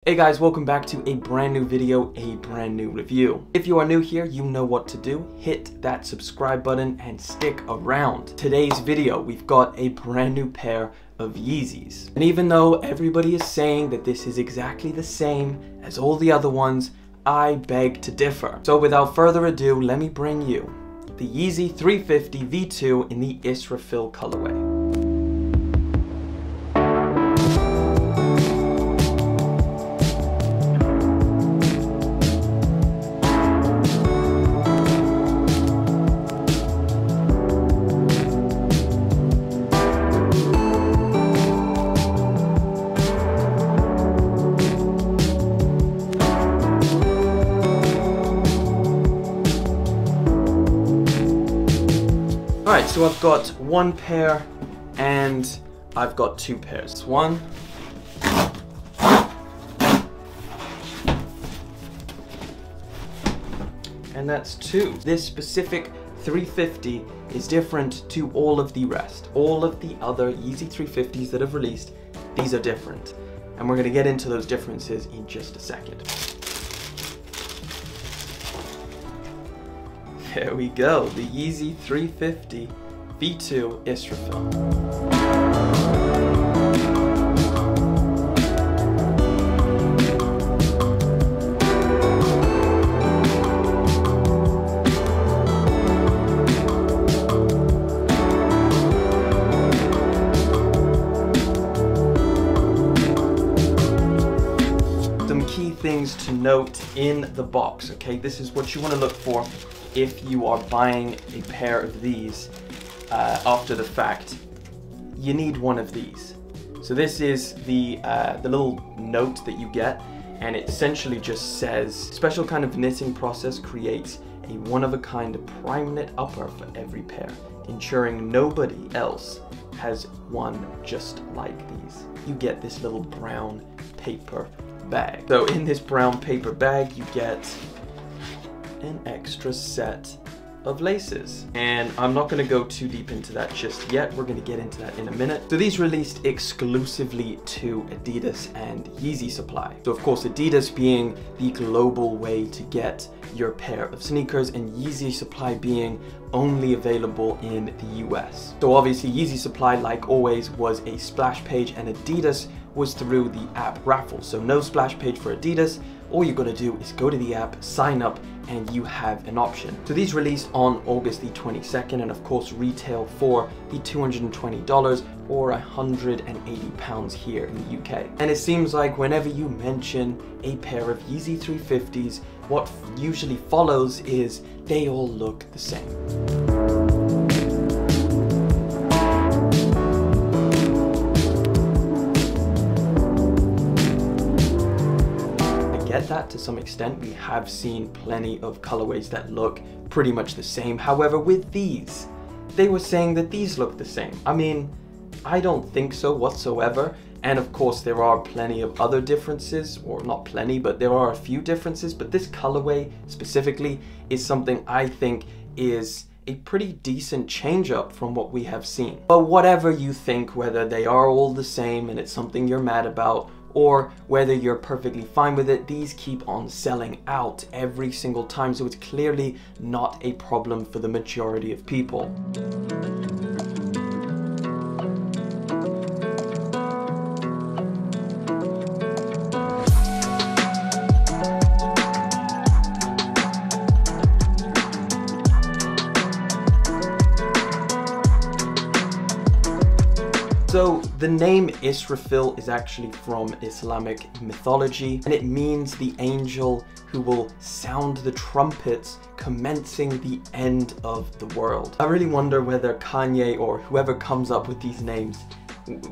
Hey guys, welcome back to a brand new video, a brand new review. If you are new here, you know what to do. Hit that subscribe button and stick around. Today's video, we've got a brand new pair of Yeezys. And even though everybody is saying that this is exactly the same as all the other ones, I beg to differ. So without further ado, let me bring you the Yeezy 350V2 in the Israfil colorway. Alright, so I've got one pair and I've got two pairs. One. And that's two. This specific 350 is different to all of the rest. All of the other Yeezy 350s that have released, these are different. And we're going to get into those differences in just a second. There we go, the Yeezy 350 V2 Israfil. Some key things to note in the box, okay? This is what you want to look for if you are buying a pair of these after the fact. You need one of these. So this is the little note that you get, and it essentially just says, special kind of knitting process creates a one-of-a-kind prime knit upper for every pair, ensuring nobody else has one just like these. You get this little brown paper bag. So in this brown paper bag, you get an extra set of laces, and I'm not going to go too deep into that just yet. We're going to get into that in a minute. So these released exclusively to Adidas and Yeezy Supply. So of course Adidas being the global way to get your pair of sneakers, and Yeezy Supply being only available in the US. So obviously Yeezy Supply, like always, was a splash page, and Adidas was through the app raffle. So no splash page for Adidas. All you gotta do is go to the app, sign up, and you have an option. So these released on August the 22nd, and of course retail for the $220 or £180 here in the UK. And it seems like whenever you mention a pair of Yeezy 350s, what usually follows is they all look the same. Get that to some extent. We have seen plenty of colorways that look pretty much the same. However, with these, they were saying that these look the same. I mean, I don't think so whatsoever. And of course, there are plenty of other differences, or not plenty, but there are a few differences. But this colorway specifically is something I think is a pretty decent change up from what we have seen. But whatever you think, whether they are all the same and it's something you're mad about, or whether you're perfectly fine with it, these keep on selling out every single time, so it's clearly not a problem for the majority of people. So the name Israfil is actually from Islamic mythology, and it means the angel who will sound the trumpets commencing the end of the world. I really wonder whether Kanye or whoever comes up with these names,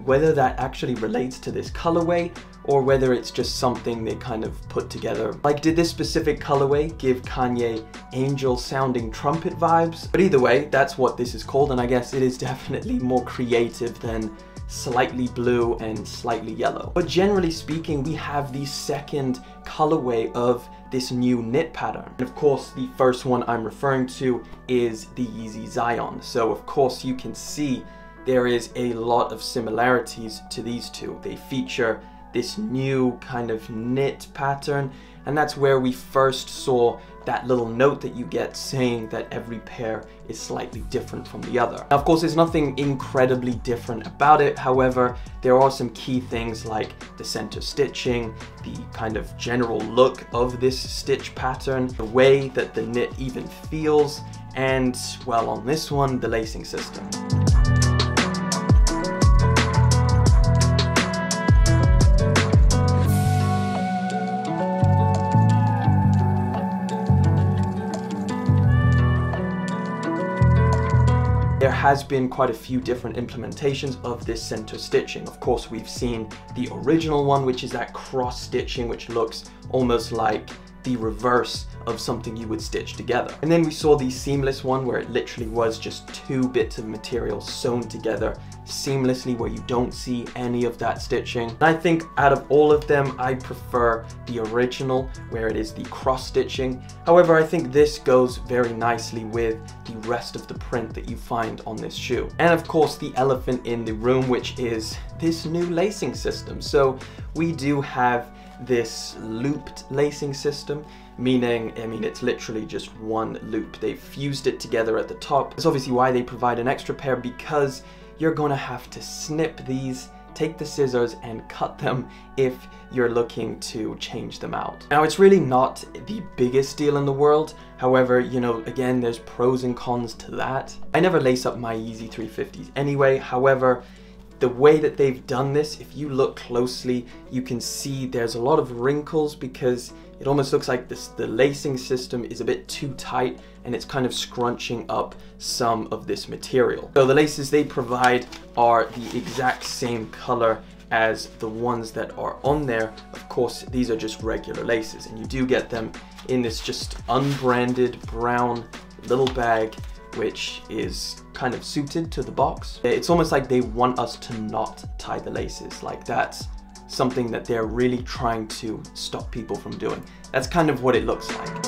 whether that actually relates to this colorway or whether it's just something they kind of put together. Like, did this specific colorway give Kanye angel sounding trumpet vibes? But either way, that's what this is called, and I guess it is definitely more creative than slightly blue and slightly yellow. But generally speaking, we have the second colorway of this new knit pattern. And of course, the first one I'm referring to is the Yeezy Zion. So of course you can see there is a lot of similarities to these two. They feature this new kind of knit pattern, and that's where we first saw that little note that you get saying that every pair is slightly different from the other. Now, of course, there's nothing incredibly different about it. However, there are some key things like the center stitching, the kind of general look of this stitch pattern, the way that the knit even feels, and, well, on this one, the lacing system. There has been quite a few different implementations of this center stitching. Of course, we've seen the original one, which is that cross stitching, which looks almost like the reverse of something you would stitch together. And then we saw the seamless one, where it literally was just 2 bits of material sewn together seamlessly, where you don't see any of that stitching. And I think out of all of them, I prefer the original, where it is the cross stitching. However, I think this goes very nicely with the rest of the print that you find on this shoe. And of course, the elephant in the room, which is this new lacing system. So we do have this looped lacing system, meaning, I mean, it's literally just one loop. They've fused it together at the top. That's obviously why they provide an extra pair, because you're going to have to snip these, take the scissors and cut them if you're looking to change them out. Now, it's really not the biggest deal in the world. However, you know, again, there's pros and cons to that. I never lace up my Yeezy 350s anyway. However, the way that they've done this, if you look closely, you can see there's a lot of wrinkles, because it almost looks like the lacing system is a bit too tight and it's kind of scrunching up some of this material. So the laces they provide are the exact same color as the ones that are on there. Of course, these are just regular laces, and you do get them in this just unbranded brown little bag, which is kind of suited to the box. It's almost like they want us to not tie the laces. Like, that's something that they're really trying to stop people from doing. That's kind of what it looks like.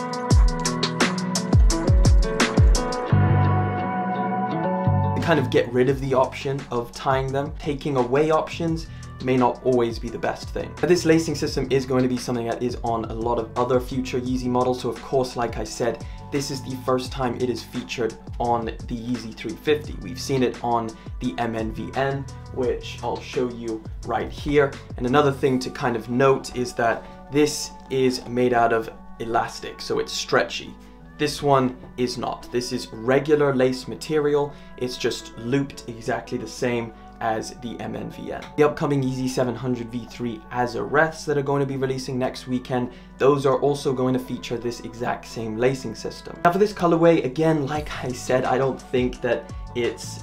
To kind of get rid of the option of tying them, taking away options may not always be the best thing. But this lacing system is going to be something that is on a lot of other future Yeezy models. So of course, like I said, this is the first time it is featured on the Yeezy 350. We've seen it on the MNVN, which I'll show you right here. And another thing to kind of note is that this is made out of elastic, so it's stretchy. This one is not. This is regular lace material. It's just looped exactly the same as the MNVN. The upcoming Yeezy 700V3 Azareths that are going to be releasing next weekend, those are also going to feature this exact same lacing system. Now for this colorway, again, like I said, I don't think that it's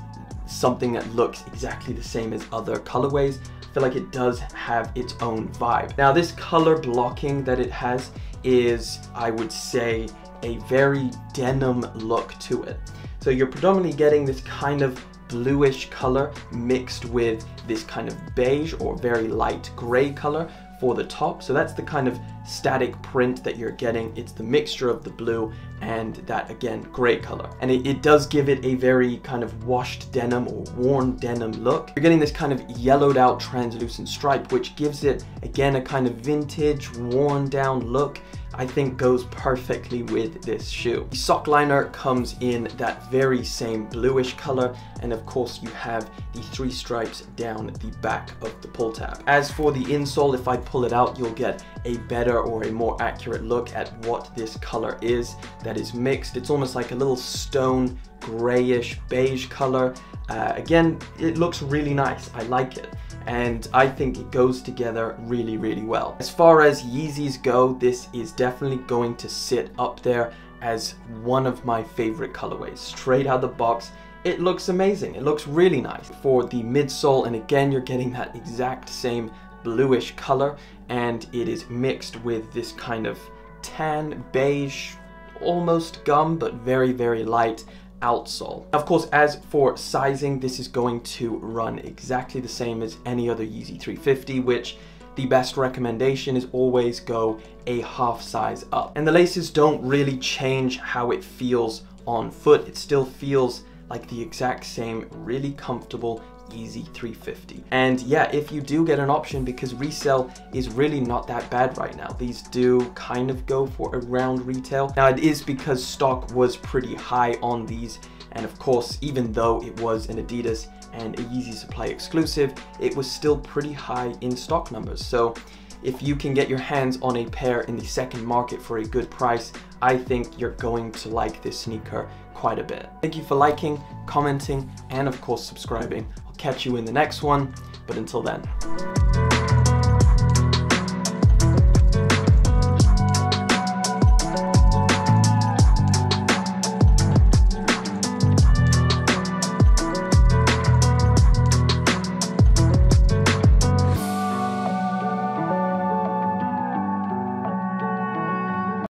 something that looks exactly the same as other colorways. I feel like it does have its own vibe. Now this color blocking that it has is, I would say, a very denim look to it. So you're predominantly getting this kind of bluish color mixed with this kind of beige or very light gray color for the top. So that's the kind of static print that you're getting. It's the mixture of the blue and that, again, gray color. And it does give it a very kind of washed denim or worn denim look. You're getting this kind of yellowed out translucent stripe, which gives it, again, a kind of vintage, worn down look. I think goes perfectly with this shoe. The sock liner comes in that very same bluish color, and of course you have the 3 stripes down the back of the pull tab. As for the insole, if I pull it out, you'll get a better or a more accurate look at what this color is that is mixed. It's almost like a little stone grayish beige color. Again, it looks really nice. I like it. And I think it goes together really, really well. As far as Yeezys go, this is definitely going to sit up there as one of my favorite colorways. Straight out of the box, it looks amazing. It looks really nice. For the midsole, and again, you're getting that exact same bluish color, and it is mixed with this kind of tan, beige, almost gum, but very, very light outsole. Of course, as for sizing, this is going to run exactly the same as any other Yeezy 350, which the best recommendation is always go a half size up. And the laces don't really change how it feels on foot. It still feels like the exact same really comfortable Yeezy 350. And yeah, if you do get an option, because resale is really not that bad right now, these do kind of go for around retail. Now it is because stock was pretty high on these, and of course, even though it was an Adidas and a Yeezy Supply exclusive, it was still pretty high in stock numbers. So if you can get your hands on a pair in the second market for a good price, I think you're going to like this sneaker quite a bit. Thank you for liking, commenting, and of course subscribing. I'll catch you in the next one, but until then.